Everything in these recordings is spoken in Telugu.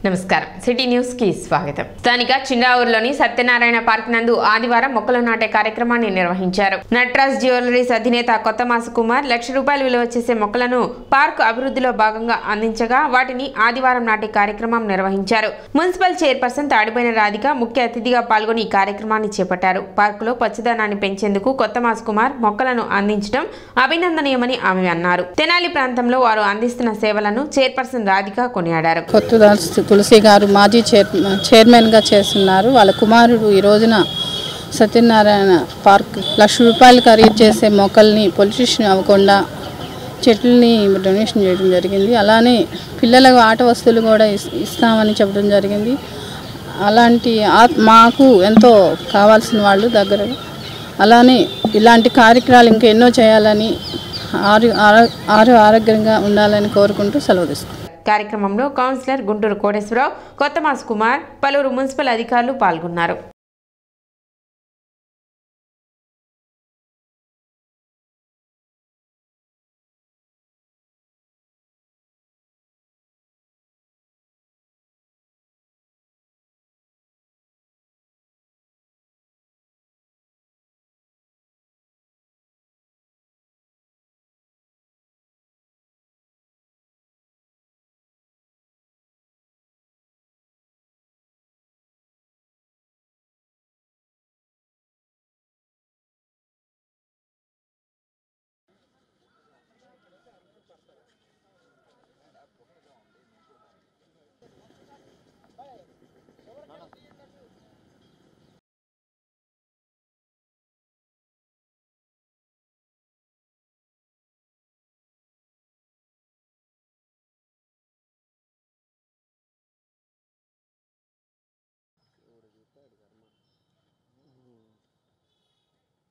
నమస్కారం సిటీ న్యూస్ కి స్వాగతం. స్థానిక చిండావూరులోని సత్యనారాయణ పార్క్ నందు ఆదివారం మొక్కలు నాటే కార్యక్రమాన్ని నిర్వహించారు. నట్రాజ్ జ్యువెలరీస్ అధినేత కొత్తమాసు కుమార్ ₹1,00,000 విలువ చేసే మొక్కలను పార్కు అభివృద్ధిలో భాగంగా అందించగా వాటిని ఆదివారం నాటే కార్యక్రమం నిర్వహించారు. మున్సిపల్ చైర్పర్సన్ తాడిపోయిన రాధిక ముఖ్య అతిథిగా పాల్గొని ఈ కార్యక్రమాన్ని చేపట్టారు. పార్కులో పచ్చదనాన్ని పెంచేందుకు కొత్తమాసు కుమార్ మొక్కలను అందించడం అభినందనీయమని ఆమె అన్నారు. తెనాలి ప్రాంతంలో వారు అందిస్తున్న సేవలను చైర్పర్సన్ రాధిక కొనియాడారు. తులసి గారు మాజీ చైర్మన్గా చేస్తున్నారు. వాళ్ళ కుమారుడు ఈ రోజున సత్యనారాయణ పార్క్ ₹1,00,000 ఖరీదు చేసే మొక్కల్ని పొల్యూషన్ అవ్వకుండా చెట్లని డొనేషన్ చేయడం జరిగింది. అలానే పిల్లలకు ఆట వస్తువులు కూడా ఇస్తామని చెప్పడం జరిగింది. అలాంటి మాకు ఎంతో కావాల్సిన వాళ్ళు దగ్గర. అలానే ఇలాంటి కార్యక్రమాలు ఇంకా ఎన్నో చేయాలని ఆరోగ్యంగా ఉండాలని కోరుకుంటూ సెలవు తీసుకుంటాం. కార్యక్రమంలో కౌన్సిలర్ గుంటూరు కోటేశ్వరరావు, కొత్తమాసు కుమార్, పలువురు మున్సిపల్ అధికారులు పాల్గొన్నారు.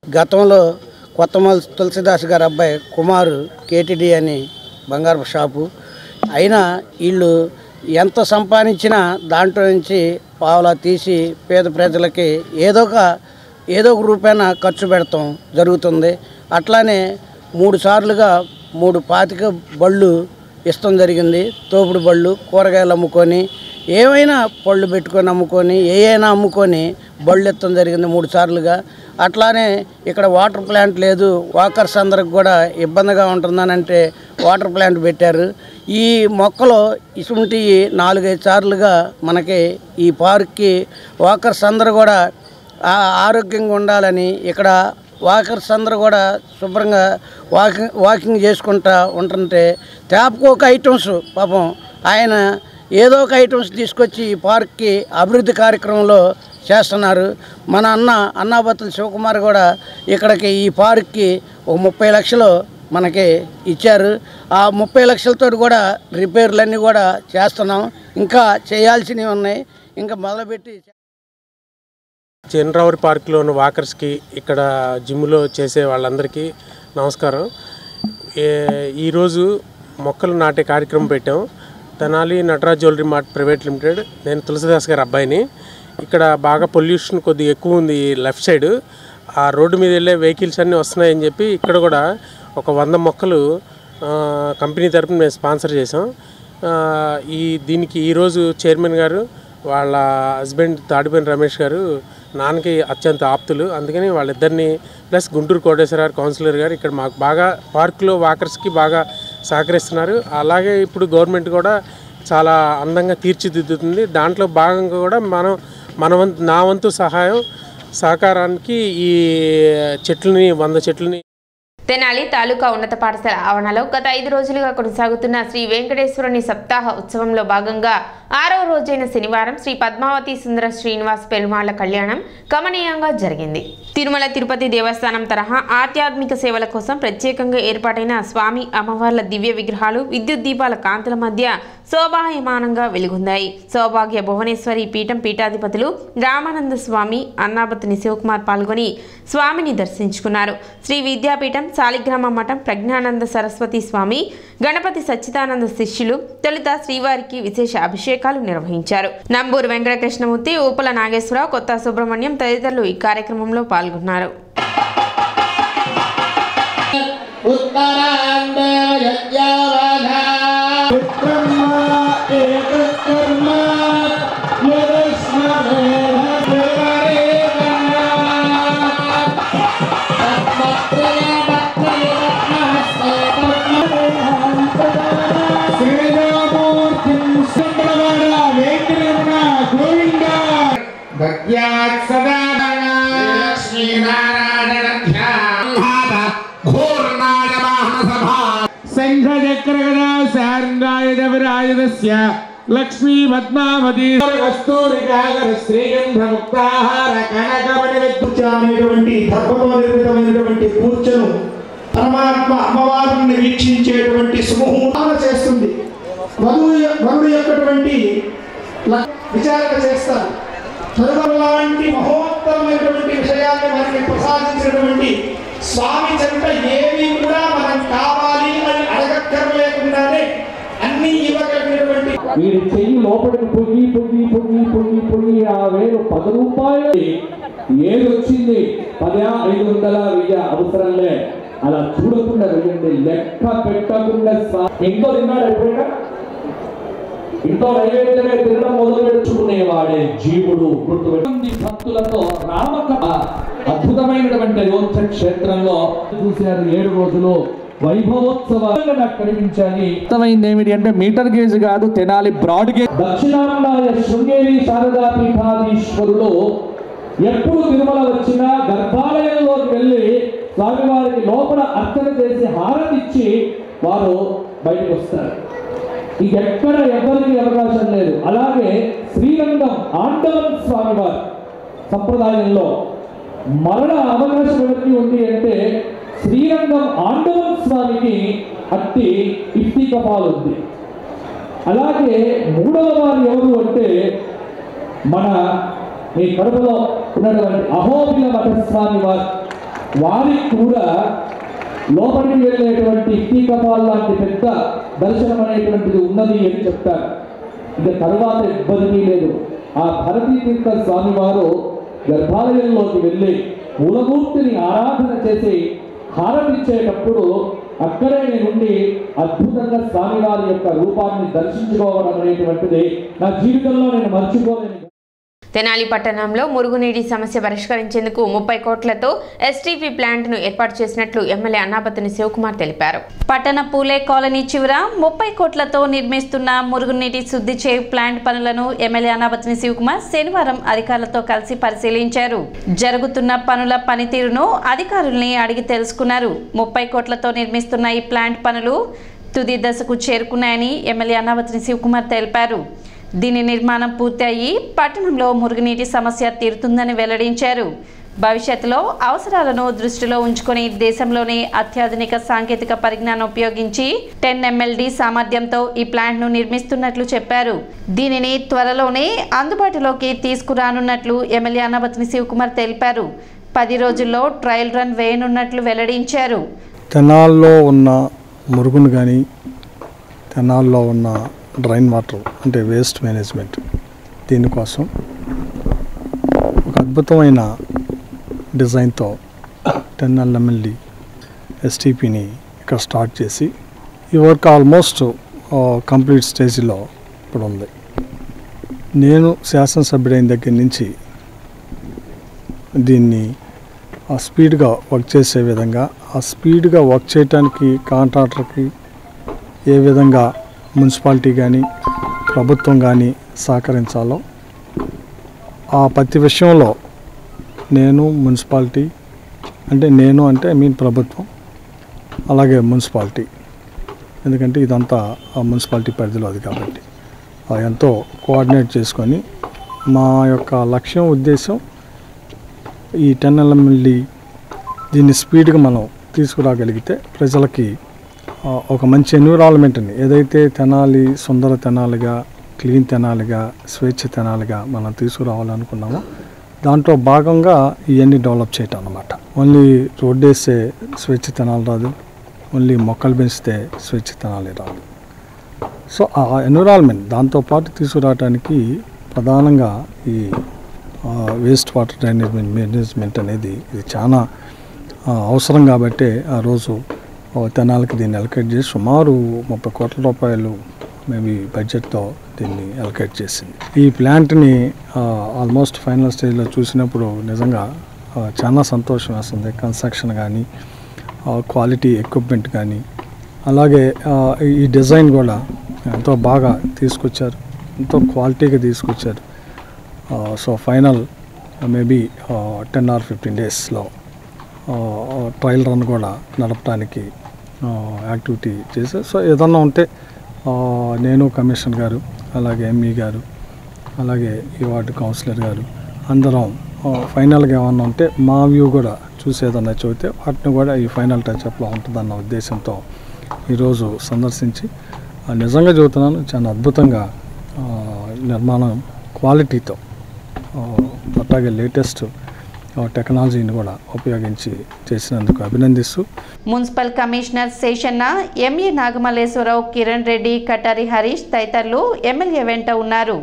గతంలో కొత్తమల్ తులసిదాస్ గారి అబ్బాయి కుమారు కేటీడీ అని బంగారు షాపు అయినా వీళ్ళు ఎంత సంపాదించినా దాంట్లో నుంచి పావులా తీసి పేద ప్రజలకి ఏదో ఒక రూపాయన ఖర్చు పెడతాం జరుగుతుంది. అట్లానే 3 సార్లుగా 3 పాతిక బళ్ళు ఇష్టం జరిగింది. తోపుడు బళ్ళు, కూరగాయలు అమ్ముకొని, ఏమైనా పళ్ళు పెట్టుకొని అమ్ముకొని, ఏమైనా అమ్ముకొని బళ్ళు ఇష్టం జరిగింది 3 సార్లుగా. అట్లానే ఇక్కడ వాటర్ ప్లాంట్ లేదు, వాకర్స్ అందరికి కూడా ఇబ్బందిగా ఉంటుందని అంటే వాటర్ ప్లాంట్ పెట్టారు. ఈ మొక్కలు ఇటువంటి 4-5 సార్లుగా మనకి ఈ పార్క్కి వాకర్స్ అందరూ కూడా ఆరోగ్యంగా ఉండాలని, ఇక్కడ వాకర్స్ అందరూ కూడా శుభ్రంగా వాకింగ్ చేసుకుంటూ ఉంటుంటే ట్యాప్కు ఒక ఐటమ్స్ పాపం ఆయన ఏదో ఒక ఐటమ్స్ తీసుకొచ్చి ఈ పార్క్కి అభివృద్ధి కార్యక్రమంలో చేస్తున్నారు. మన అన్నాబత్తుల శివకుమార్ కూడా ఇక్కడికి ఈ పార్క్కి ఒక 30 లక్షలు మనకి ఇచ్చారు. ఆ 30 లక్షలతో కూడా రిపేర్లన్నీ కూడా చేస్తున్నాం. ఇంకా చేయాల్సినవి ఉన్నాయి. ఇంకా మొదలుపెట్టి చంద్రావూరి పార్కులో ఉన్న వాకర్స్కి, ఇక్కడ జిమ్లో చేసే వాళ్ళందరికీ నమస్కారం. ఈరోజు మొక్కలు నాటే కార్యక్రమం పెట్టాం. Tenali Nataraj jewellery mart private limited. నేను తులసిదాస్ గారి అబ్బాయిని. ఇక్కడ బాగా పొల్యూషన్ కొద్దిగా ఎక్కువ ఉంది లెఫ్ట్ సైడ్. ఆ రోడ్డు మీద వెళ్ళే వెహికల్స్ అన్నీ వస్తున్నాయని చెప్పి ఇక్కడ కూడా ఒక 100 మొక్కలు కంపెనీ తరపున మేము స్పాన్సర్ చేసాం. దీనికి ఈరోజు చైర్మన్ గారు, వాళ్ళ హస్బెండ్ తాడిపోయిన రమేష్ గారు నాన్నకి అత్యంత ఆప్తులు. అందుకని వాళ్ళిద్దరిని ప్లస్ గుంటూరు కోటేశ్వర కౌన్సిలర్ గారు ఇక్కడ మాకు బాగా పార్కులో వాకర్స్కి బాగా సహకరిస్తున్నారు. అలాగే ఇప్పుడు గవర్నమెంట్ కూడా చాలా అందంగా తీర్చిదిద్దుతుంది. దాంట్లో భాగంగా కూడా నా వంతు సహకారానికి ఈ చెట్లని 100 చెట్లని తెనాలి తాలూకా ఉన్నత పాఠశాల ఆవరణలో గత 5 రోజులుగా కొనసాగుతున్న శ్రీ వెంకటేశ్వరుని సప్తాహ ఉత్సవంలో భాగంగా 6వ రోజైన శనివారం శ్రీ పద్మావతి సుందర శ్రీనివాస్ పెరుమాళ్ల కళ్యాణం కమనీయంగా జరిగింది. తిరుమల తిరుపతి దేవస్థానం తరహా ఆధ్యాత్మిక సేవల కోసం ప్రత్యేకంగా ఏర్పాటైన స్వామి అమ్మవార్ల దివ్య విగ్రహాలు విద్యుత్ దీపాల కాంతుల మధ్య శోభాయమానంగా వెలుగొందాయి. సౌభాగ్య భువనేశ్వరి పీఠం పీఠాధిపతులు రామానంద స్వామి, అన్నాబత్తుని శివకుమార్ పాల్గొని స్వామిని దర్శించుకున్నారు. శ్రీ విద్యాపీఠం సాలిగ్రామ మఠం ప్రజ్ఞానంద సరస్వతి స్వామి, గణపతి సచ్చిదానంద శిష్యులు తొలుత శ్రీవారికి విశేష అభిషేకాలు నిర్వహించారు. నంబూరు వెంకటకృష్ణమూర్తి, ఊపల నాగేశ్వరరావు, కొత్త సుబ్రహ్మణ్యం తదితరులు ఈ కార్యక్రమంలో పాల్గొన్నారు. उत्तरांदे यज्ञावधा विक्रम एक कर्म భక్త్యాత్ సదా శ్రీనారాయణ ధ్యాన ఘోర్నాయ వాహన సభా సంఘ చక్రగదా సారణాయ విరాజనస్య లక్ష్మీ పద్మావతి కస్తూరికాగర శ్రీగంధ ముక్తాహార కనకమణి విద్యుచానేటువంటి ధర్మతో నిర్మితమైనటువంటి కూర్చను పరమాత్మ అమ్మవారిని వీక్షించేటువంటి సుముహూర్తం చేస్తుంది. వరుడు యొక్కటువంటి విచారణ చేస్తారు. లాంటి మహోత్తరమైనటువంటి విషయాన్ని మనకి ప్రసాదించినటువంటి స్వామి చెంత ఏవి కూడా మనం కావాలి అని అడగక్కర్లేకుండానే అన్ని ఇవ్వగలిగినటువంటి వీడి చెయ్యి లోపలికి పొగి పొగి పొగి పొగి పొగి ఆ వేలు 10 రూపాయలు ఏది వచ్చింది 10 500 1000 అవసరంలే అలా చూడకుండా వెళ్ళండి. లెక్క పెట్టకుండా ఇంకో తిన్నాడు ఎప్పుడైనా ఇంకో నైవేద్యమే తినడం మొదలు పెట్టుకునేవాడే జీవుడు. గుర్తుపెట్టి భక్తులతో రామక అద్భుతమైనటువంటి అయోధ్య క్షేత్రంలో చూశారు. 7 రోజులు వైభవోత్సవాలు నాకు కనిపించాలి. అర్థమైంది ఏమిటి అంటే మీటర్ గేజ్ కాదు, తెనాలి బ్రాడ్ గేజ్. దక్షిణాంనాయ శృంగేరి శారదా పీఠాధీశ్వరులు ఎప్పుడు తిరుమల వచ్చినా గర్భాలయంలోకి వెళ్ళి స్వామివారికి లోపల అర్చన చేసి హారతిచ్చి వారు బయటకు వస్తారు. ఎక్కడ ఎవరికి అవకాశం లేదు. అలాగే శ్రీరంగం ఆండవన్ స్వామివారి సంప్రదాయంలో మరణ అవకాశం ఎవరికి ఉంది అంటే శ్రీరంగం ఆండవన్ స్వామికి అట్టి ఇఫ్తిక పాలు ఉంది. అలాగే 3వ వారు ఎవరు అంటే మన మీ కడుపులో ఉన్నటువంటి అహోబిల మఠ స్వామి వారికి కూడా లోపలికి వెళ్ళేటువంటి ఇఫ్తిక పాలు లాంటి పెద్ద దర్శనం అనేటువంటిది ఉన్నది అని చెప్తారు. ఇక తర్వాత ఇబ్బంది లేదు. ఆ భరతీ తీర్థ స్వామి వారు గర్భాలయంలోకి వెళ్ళి మూలమూర్తిని ఆరాధన చేసి హారతిచ్చేటప్పుడు అక్కడే నుండి అద్భుతంగా స్వామివారి యొక్క రూపాన్ని దర్శించుకోవడం అనేటువంటిది నా జీవితంలో నేను మర్చిపోలేను. తెనాలి పట్టణంలో మురుగునీటి సమస్య పరిష్కరించేందుకు 30 కోట్లతో ఎస్టీపీ ప్లాంట్ను ఏర్పాటు చేసినట్లు ఎమ్మెల్యే అన్నాబత్తుని శివకుమార్ తెలిపారు. పట్టణ పూలే కాలనీ చివర 30 కోట్లతో నిర్మిస్తున్న మురుగునీటి శుద్ధి చేయు ప్లాంట్ పనులను ఎమ్మెల్యే అన్నాబత్తుని శివకుమార్ శనివారం అధికారులతో కలిసి పరిశీలించారు. జరుగుతున్న పనుల పనితీరును అధికారుల్ని అడిగి తెలుసుకున్నారు. 30 కోట్లతో నిర్మిస్తున్న ఈ ప్లాంట్ పనులు తుది దశకు చేరుకున్నాయని ఎమ్మెల్యే అన్నాబత్తుని శివకుమార్ తెలిపారు. దీని నిర్మాణం పూర్తి అయ్యి పట్టణంలో మురుగునీటి సమస్య తీరుతుందని వెల్లడించారు. భవిష్యత్తులో అవసరాలను దృష్టిలో ఉంచుకొని దేశంలోనే అత్యాధునిక సాంకేతిక పరిజ్ఞానం ఉపయోగించి 10 MLD సామర్థ్యంతో ఈ ప్లాంట్ను నిర్మిస్తున్నట్లు చెప్పారు. దీనిని త్వరలోనే అందుబాటులోకి తీసుకురానున్నట్లు ఎమ్మెల్యే అన్నాబత్తుని శివకుమార్ తెలిపారు. 10 రోజుల్లో ట్రయల్ రన్ వేయనున్నట్లు వెల్లడించారు. తెనాల్లో ఉన్న మురుగును కానీ తెనాల్లో ఉన్న డ్రైన్ వాటర్ అంటే వేస్ట్ మేనేజ్మెంట్ దీనికోసం ఒక అద్భుతమైన డిజైన్తో 10 MLD ఎస్టీపీని ఇక్కడ స్టార్ట్ చేసి ఈ వర్క్ ఆల్మోస్ట్ కంప్లీట్ స్టేజ్లో ఇప్పుడు ఉంది. నేను శాసనసభ్యుడైన దగ్గర నుంచి దీన్ని స్పీడ్గా వర్క్ చేసే విధంగా స్పీడ్గా వర్క్ చేయడానికి కాంట్రాక్టర్కి ఏ విధంగా మున్సిపాలిటీ కానీ ప్రభుత్వం కానీ సహకరించాలో ఆ ప్రతి విషయంలో నేను మున్సిపాలిటీ అంటే ప్రభుత్వం అలాగే మున్సిపాలిటీ ఎందుకంటే ఇదంతా ఆ మున్సిపాలిటీ పరిధిలో అది కాబట్టి ఎంతో కోఆర్డినేట్ చేసుకొని మా యొక్క లక్ష్యం ఉద్దేశం ఈ 10 MLD దీన్ని స్పీడ్గా మనం తీసుకురాగలిగితే ప్రజలకి ఒక మంచి ఎన్విరాన్మెంట్ని ఏదైతే తెనాలి సుందర తెనాలిగా క్లీన్ తెనాలిగా స్వేచ్ఛ తెనాలిగా మనం తీసుకురావాలనుకున్నామో దాంట్లో భాగంగా ఇవన్నీ డెవలప్ చేయటం అన్నమాట. ఓన్లీ రోడ్డు వేస్తే స్వేచ్ఛ తెనాలి రాదు, ఓన్లీ మొక్కలు పెంచితే స్వేచ్ఛ తెనాలి రాదు. సో ఆ ఎన్విరాన్మెంట్ దాంతోపాటు తీసుకురావడానికి ప్రధానంగా ఈ వేస్ట్ వాటర్ డ్రైనేజ్ మేనేజ్మెంట్ అనేది ఇది చాలా అవసరం కాబట్టి ఆ రోజు తెనాలికి దీన్ని అలొకేట్ చేసి సుమారు 30 కోట్ల రూపాయలు మేబీ బడ్జెట్తో దీన్ని అలొకేట్ చేసింది. ఈ ప్లాంట్ని ఆల్మోస్ట్ ఫైనల్ స్టేజ్లో చూసినప్పుడు నిజంగా చాలా సంతోషం వేస్తుంది. కన్స్ట్రక్షన్ కానీ క్వాలిటీ ఎక్విప్మెంట్ కానీ అలాగే ఈ డిజైన్ కూడా ఎంతో బాగా తీసుకొచ్చారు, ఎంతో క్వాలిటీగా తీసుకొచ్చారు. సో ఫైనల్ మేబీ 10 or 15 డేస్లో ట్రయల్ రన్ కూడా నడపడానికి యాక్టివిటీ చేశారు. సో ఏదన్నా ఉంటే నేను కమిషనర్ గారు, అలాగే ఎంఈ గారు, అలాగే ఈ వార్డు కౌన్సిలర్ గారు అందరం ఫైనల్గా ఏమన్నా ఉంటే మా వ్యూ కూడా చూసేదన్నా చెబితే వాటిని కూడా ఈ ఫైనల్ టచ్అప్లో ఉంటుందన్న ఉద్దేశంతో ఈరోజు సందర్శించి నిజంగా చెబుతున్నాను, చాలా అద్భుతంగా నిర్మాణం క్వాలిటీతో అట్లాగే లేటెస్ట్ టెక్నాలజీని కూడా ఉపయోగించి చేసినందుకు అభినందిస్తూ municipal commissioner Seshanna, MA Nagamalleswara Rao, Kiran Reddy, Katari Harish తదితరులు ఎమ్మెల్యే వెంట ఉన్నారు.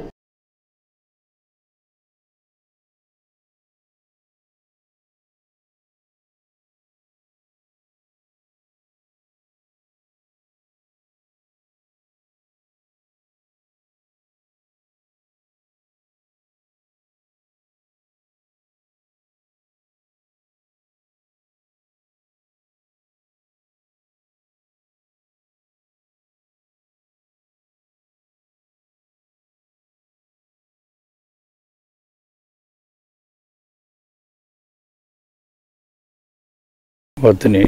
వత్తిని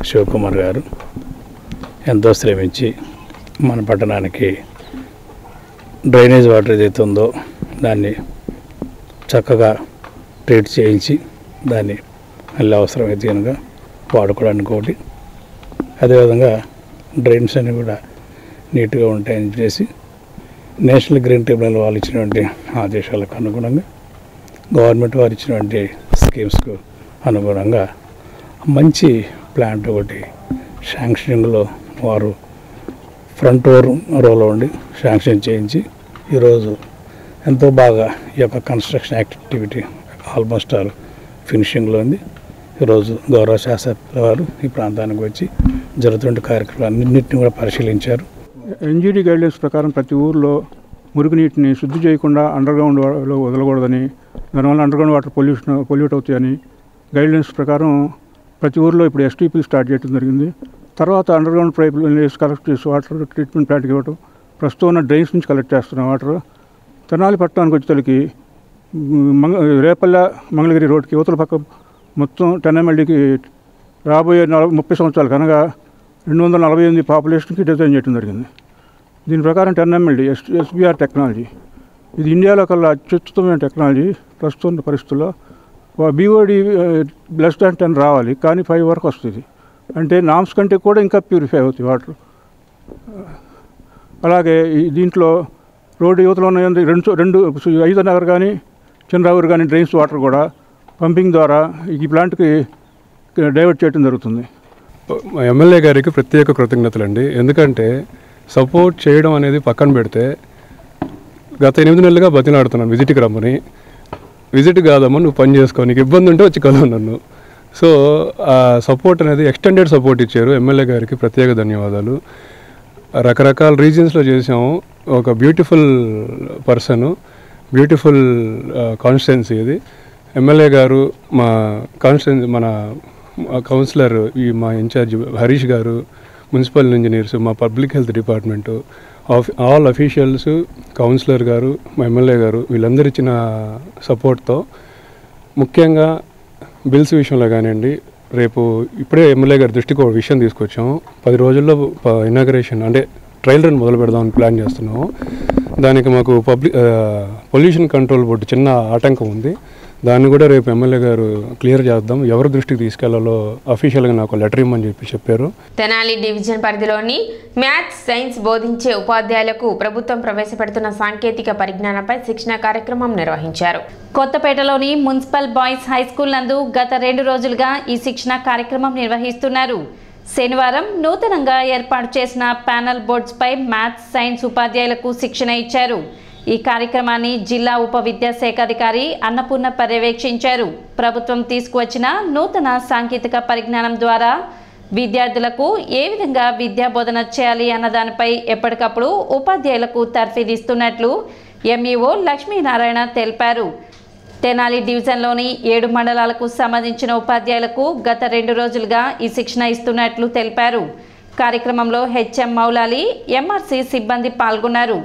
శివకుమార్ గారు ఎంతో శ్రమించి మన పట్టణానికి డ్రైనేజ్ వాటర్ ఏదైతే ఉందో దాన్ని చక్కగా ట్రీట్ చేయించి దాన్ని మళ్ళీ అవసరమైతే కనుక వాడుకోవడానికి ఒకటి, అదేవిధంగా డ్రైన్స్ అన్నీ కూడా నీట్గా ఉంటాయని చేసి నేషనల్ గ్రీన్ ట్రిబ్యునల్ వాళ్ళు ఇచ్చినటువంటి ఆదేశాలకు అనుగుణంగా గవర్నమెంట్ వారు ఇచ్చినటువంటి స్కీమ్స్కు అనుగుణంగా మంచి ప్లాంట్ ఒకటి శాంక్షనింగ్లో వారు ఫ్రంట్ రోలో ఉండి శాంక్షన్ చేయించి ఈరోజు ఎంతో బాగా ఈ యొక్క కన్స్ట్రక్షన్ యాక్టివిటీ ఆల్మోస్ట్ ఆల్ ఫినిషింగ్లో ఉంది. ఈరోజు గౌరవ శాస్త్రవేత్తల వారు ఈ ప్రాంతానికి వచ్చి జరుగుతున్న కార్యక్రమాలన్నింటినీ కూడా పరిశీలించారు. ఎన్జీడీ గైడ్లైన్స్ ప్రకారం ప్రతి ఊరిలో మురుగునీటిని శుద్ధి చేయకుండా అండర్గ్రౌండ్లో వదలకూడదని, దానివల్ల అండర్గ్రౌండ్ వాటర్ పొల్యూట్ అవుతాయని గైడ్లైన్స్ ప్రకారం ప్రతి ఊరిలో ఇప్పుడు ఎస్టీపీ స్టార్ట్ చేయడం జరిగింది. తర్వాత అండర్గ్రౌండ్ పైపులు వేసి కలెక్ట్ చేసి వాటర్ ట్రీట్మెంట్ ప్లాంట్కి ఇవ్వటం, ప్రస్తుతం ఉన్న డ్రైన్స్ నుంచి కలెక్ట్ చేస్తున్న వాటర్ తెనాలి పట్టణానికి వచ్చేసరికి రేపల్ల మంగళగిరి రోడ్కి యువతల పక్క మొత్తం 10 MLDకి రాబోయే 30 సంవత్సరాలు అనగా 248 పాపులేషన్కి డిజైన్ చేయడం జరిగింది. దీని ప్రకారం 10 MLD ఎస్బీఆర్ టెక్నాలజీ, ఇది ఇండియాలో కల్లా అత్యుత్తమైన టెక్నాలజీ. ప్రస్తుతం పరిస్థితుల్లో బీఓడి లెస్ దాన్ 10 రావాలి, కానీ 5 వరకు వస్తుంది. అంటే నామ్స్ కంటే కూడా ఇంకా ప్యూరిఫై అవుతాయి వాటర్. అలాగే దీంట్లో రోడ్డు యువతలో ఉన్న 5 నగర్ కానీ చంద్రావూరు కానీ డ్రైన్స్ వాటర్ కూడా పంపింగ్ ద్వారా ఈ ప్లాంట్కి డైవర్ట్ చేయడం జరుగుతుంది. ఎమ్మెల్యే గారికి ప్రత్యేక కృతజ్ఞతలండి. ఎందుకంటే సపోర్ట్ చేయడం అనేది పక్కన పెడితే గత 8 నెలలుగా బతిలాడుతున్నాను విజిట్కి రమ్మని. విజిట్ కాదమ్మా, నువ్వు పని చేసుకో, నీకు ఇబ్బంది ఉంటే వచ్చి కలవు నన్ను. సో ఆ సపోర్ట్ అనేది ఎక్స్టెండెడ్ సపోర్ట్ ఇచ్చారు. ఎమ్మెల్యే గారికి ప్రత్యేక ధన్యవాదాలు. రకరకాల రీజియన్స్లో చేసాము. ఒక బ్యూటిఫుల్ పర్సన్, బ్యూటిఫుల్ కాన్స్టిట్యున్సీ ఇది. ఎమ్మెల్యే గారు, మా కాన్స్టిట్యున్సీ, మన కౌన్సిలర్, మా in charge Harish garu, municipal engineers, మా public health department, all officials, councillor గారు, మా ఎమ్మెల్యే గారు వీళ్ళందరూ ఇచ్చిన సపోర్ట్తో ముఖ్యంగా బిల్స్ విషయంలో కానివ్వండి, రేపు ఇప్పుడే ఎమ్మెల్యే గారి దృష్టికి ఒక విషయం తీసుకొచ్చాము. 10 రోజుల్లో ఇనాగరేషన్ అంటే ట్రయల్ రన్ మొదలు పెడదామని ప్లాన్ చేస్తున్నాము. దానికి మాకు పొల్యూషన్ కంట్రోల్ బోర్డు చిన్న ఆటంకం ఉంది. దాన్ని కూడా రేపు ఎమ్మెల్యే గారు క్లియర్ చేద్దాం. ఎవరి దృష్టికి తీసుకెళ్లాలో అఫీషియల్గా నాకు లెటర్ ఇమ్మని చెప్పారు. తెనాలి డివిజన్ పరిధిలోని మ్యాథ్స్, సైన్స్ బోధించే ఉపాధ్యాయులకు ప్రభుత్వం ప్రవేశపెడుతున్న సాంకేతిక పరిజ్ఞానంపై శిక్షణ కార్యక్రమం నిర్వహించారు. కొత్తపేటలోని మున్సిపల్ బాయ్స్ హై స్కూల్ నందు గత 2 రోజులుగా ఈ శిక్షణ కార్యక్రమం నిర్వహిస్తున్నారు. శనివారం నూతనంగా ఏర్పాటు చేసిన ప్యానల్ బోర్డ్స్పై మ్యాథ్స్, సైన్స్ ఉపాధ్యాయులకు శిక్షణ ఇచ్చారు. ఈ కార్యక్రమాన్ని జిల్లా ఉప విద్యాశాఖ అధికారి అన్నపూర్ణ పర్యవేక్షించారు. ప్రభుత్వం తీసుకువచ్చిన నూతన సాంకేతిక పరిజ్ఞానం ద్వారా విద్యార్థులకు ఏ విధంగా విద్యా బోధన చేయాలి అన్న దానిపై ఎప్పటికప్పుడు ఉపాధ్యాయులకు తర్ఫీదిస్తున్నట్లు ఎంఈఓ లక్ష్మీనారాయణ తెలిపారు. తెనాలి డివిజన్లోని 7 మండలాలకు సంబంధించిన ఉపాధ్యాయులకు గత 2 రోజులుగా ఈ శిక్షణ ఇస్తున్నట్లు తెలిపారు. కార్యక్రమంలో హెచ్ఎం మౌలాలి, ఎంఆర్సీ సిబ్బంది పాల్గొన్నారు.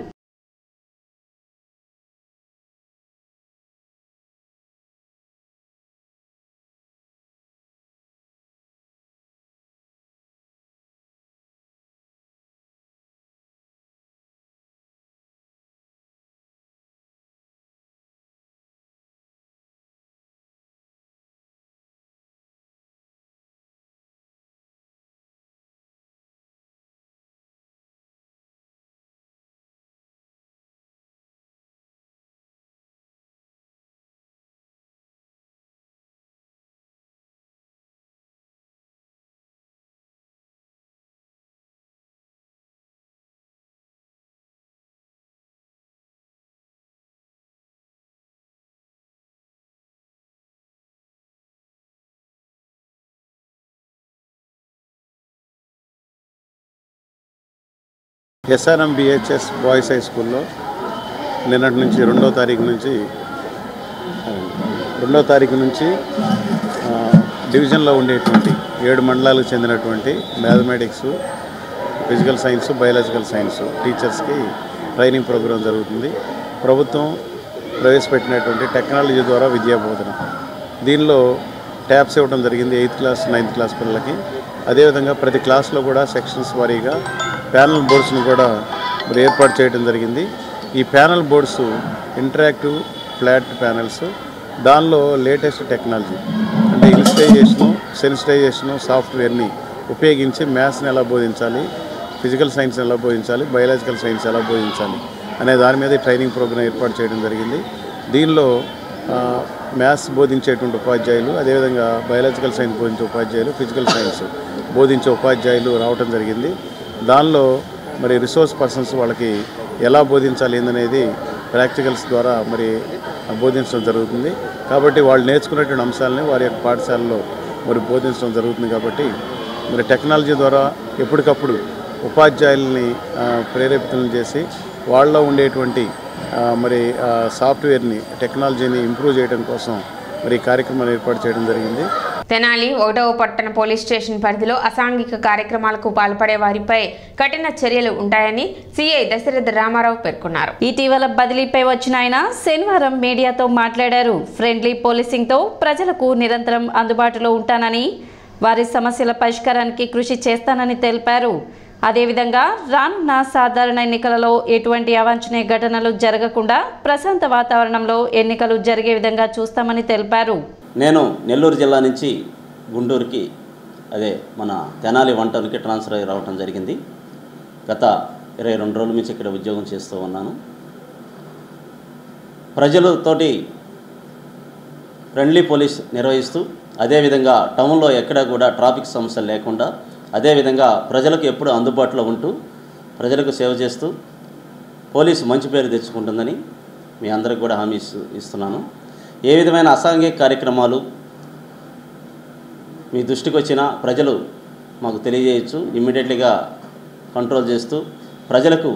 ఎస్ఆర్ఎం బిహెచ్ఎస్ బాయ్స్ హై స్కూల్లో నిన్నటి నుంచి 2వ తారీఖు నుంచి డివిజన్లో ఉండేటువంటి 7 మండలాలకు చెందినటువంటి mathematics, physical science, biological science టీచర్స్కి ట్రైనింగ్ ప్రోగ్రాం జరుగుతుంది. ప్రభుత్వం ప్రవేశపెట్టినటువంటి టెక్నాలజీ ద్వారా విద్యాబోధన. దీనిలో ట్యాబ్స్ ఇవ్వడం జరిగింది 8th క్లాస్ 9th క్లాస్ పిల్లలకి. అదేవిధంగా ప్రతి క్లాస్లో కూడా సెక్షన్స్ వారీగా ప్యానల్ బోర్డ్స్ను కూడా ఏర్పాటు చేయడం జరిగింది. ఈ panel boards interactive flat panels. దానిలో లేటెస్ట్ టెక్నాలజీ అంటే ఇన్స్టైజేషను, సెన్సిటైజేషను సాఫ్ట్వేర్ని ఉపయోగించి మ్యాథ్స్ని ఎలా బోధించాలి, ఫిజికల్ సైన్స్ ఎలా బోధించాలి, బయాలజికల్ సైన్స్ ఎలా బోధించాలి అనే దాని మీద ట్రైనింగ్ ప్రోగ్రాం ఏర్పాటు చేయడం జరిగింది. దీనిలో మ్యాథ్స్ బోధించేటువంటి ఉపాధ్యాయులు, అదేవిధంగా బయాలజికల్ సైన్స్ బోధించే ఉపాధ్యాయులు, ఫిజికల్ సైన్స్ బోధించే ఉపాధ్యాయులు రావటం జరిగింది. దానిలో మరి రిసోర్స్ పర్సన్స్ వాళ్ళకి ఎలా బోధించాలి ఏందనేది ప్రాక్టికల్స్ ద్వారా మరి బోధించడం జరుగుతుంది. కాబట్టి వాళ్ళు నేర్చుకునేటువంటి అంశాలని వారి యొక్క పాఠశాలలో మరి బోధించడం జరుగుతుంది. కాబట్టి మరి టెక్నాలజీ ద్వారా ఎప్పటికప్పుడు ఉపాధ్యాయుల్ని ప్రేరేపితం చేసి వాళ్ళలో ఉండేటువంటి మరి సాఫ్ట్వేర్ని, టెక్నాలజీని ఇంప్రూవ్ చేయడం కోసం మరి ఈ కార్యక్రమాన్ని ఏర్పాటు చేయడం జరిగింది. తెనాలి 1వ పట్టణ పోలీస్ స్టేషన్ పరిధిలో అసాంఘిక కార్యక్రమాలకు పాల్పడే వారిపై కఠిన చర్యలు ఉంటాయని సిఐ దశరథ రామారావు పేర్కొన్నారు. ఇటీవల బదిలీపై వచ్చిన ఆయన శనివారం మీడియాతో మాట్లాడారు. ఫ్రెండ్లీ పోలీసింగ్తో ప్రజలకు నిరంతరం అందుబాటులో ఉంటానని, వారి సమస్యల పరిష్కారానికి కృషి చేస్తానని తెలిపారు. అదేవిధంగా రానున్న సాధారణ ఎన్నికలలో ఎటువంటి అవాంఛనీయ ఘటనలు జరగకుండా ప్రశాంత వాతావరణంలో ఎన్నికలు జరిగే విధంగా చూస్తామని తెలిపారు. నేను నెల్లూరు జిల్లా నుంచి గుంటూరుకి, అదే మన తెనాలి 1 టౌన్కి ట్రాన్స్ఫర్ అయ్యి రావడం జరిగింది. గత 22 రోజుల నుంచి ఇక్కడ ఉద్యోగం చేస్తూ ఉన్నాను. ప్రజలతోటి ఫ్రెండ్లీ పోలీస్ నిర్వహిస్తూ, అదేవిధంగా టౌన్లో ఎక్కడా కూడా ట్రాఫిక్ సమస్యలు లేకుండా, అదేవిధంగా ప్రజలకు ఎప్పుడూ అందుబాటులో ఉంటూ ప్రజలకు సేవ చేస్తూ పోలీసు మంచి పేరు తెచ్చుకుంటుందని మీ అందరికి కూడా హామీ ఇస్తున్నాను. ఏ విధమైన అసాంఘిక కార్యక్రమాలు మీ దృష్టికి వచ్చినా ప్రజలు మాకు తెలియజేయచ్చు. ఇమ్మీడియట్లీగా కంట్రోల్ చేస్తూ ప్రజలకు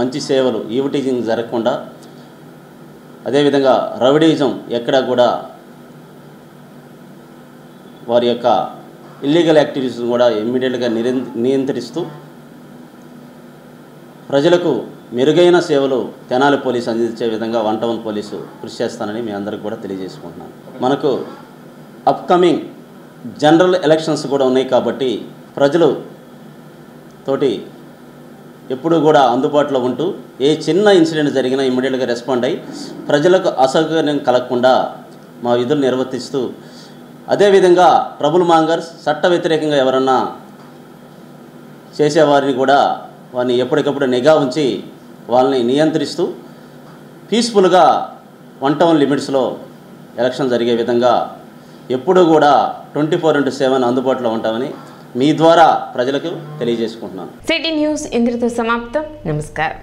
మంచి సేవలు, ఈవిటీజింగ్ జరగకుండా, అదేవిధంగా రౌడీయిజం ఎక్కడా కూడా వారి యొక్క ఇల్లీగల్ యాక్టివిటీస్ని కూడా ఇమ్మీడియట్గా నియంత్రిస్తూ ప్రజలకు మెరుగైన సేవలు తెనాలి పోలీసు అందించే విధంగా 1 టౌన్ పోలీసు కృషి చేస్తానని మీ అందరికీ కూడా తెలియజేసుకుంటున్నాను. మనకు అప్కమింగ్ జనరల్ ఎలక్షన్స్ కూడా ఉన్నాయి కాబట్టి ప్రజలు తోటి ఎప్పుడూ కూడా అందుబాటులో ఉంటూ ఏ చిన్న ఇన్సిడెంట్ జరిగినా ఇమ్మీడియట్గా రెస్పాండ్ అయ్యి ప్రజలకు అసౌకర్యం కలగకుండా మా విధులు నిర్వర్తిస్తూ, అదేవిధంగా ట్రబుల్ మాంగర్స్, చట్ట వ్యతిరేకంగా ఎవరన్నా చేసేవారిని కూడా వారిని ఎప్పటికప్పుడు నిఘా ఉంచి వాళ్ళని నియంత్రిస్తూ పీస్ఫుల్గా 1 టౌన్ లిమిట్స్లో ఎలక్షన్ జరిగే విధంగా ఎప్పుడూ కూడా 24/7 అందుబాటులో ఉంటామని మీ ద్వారా ప్రజలకు తెలియజేసుకుంటున్నాను. సిటీ న్యూస్ ఇంద్రతో సమాప్తం. నమస్కారం.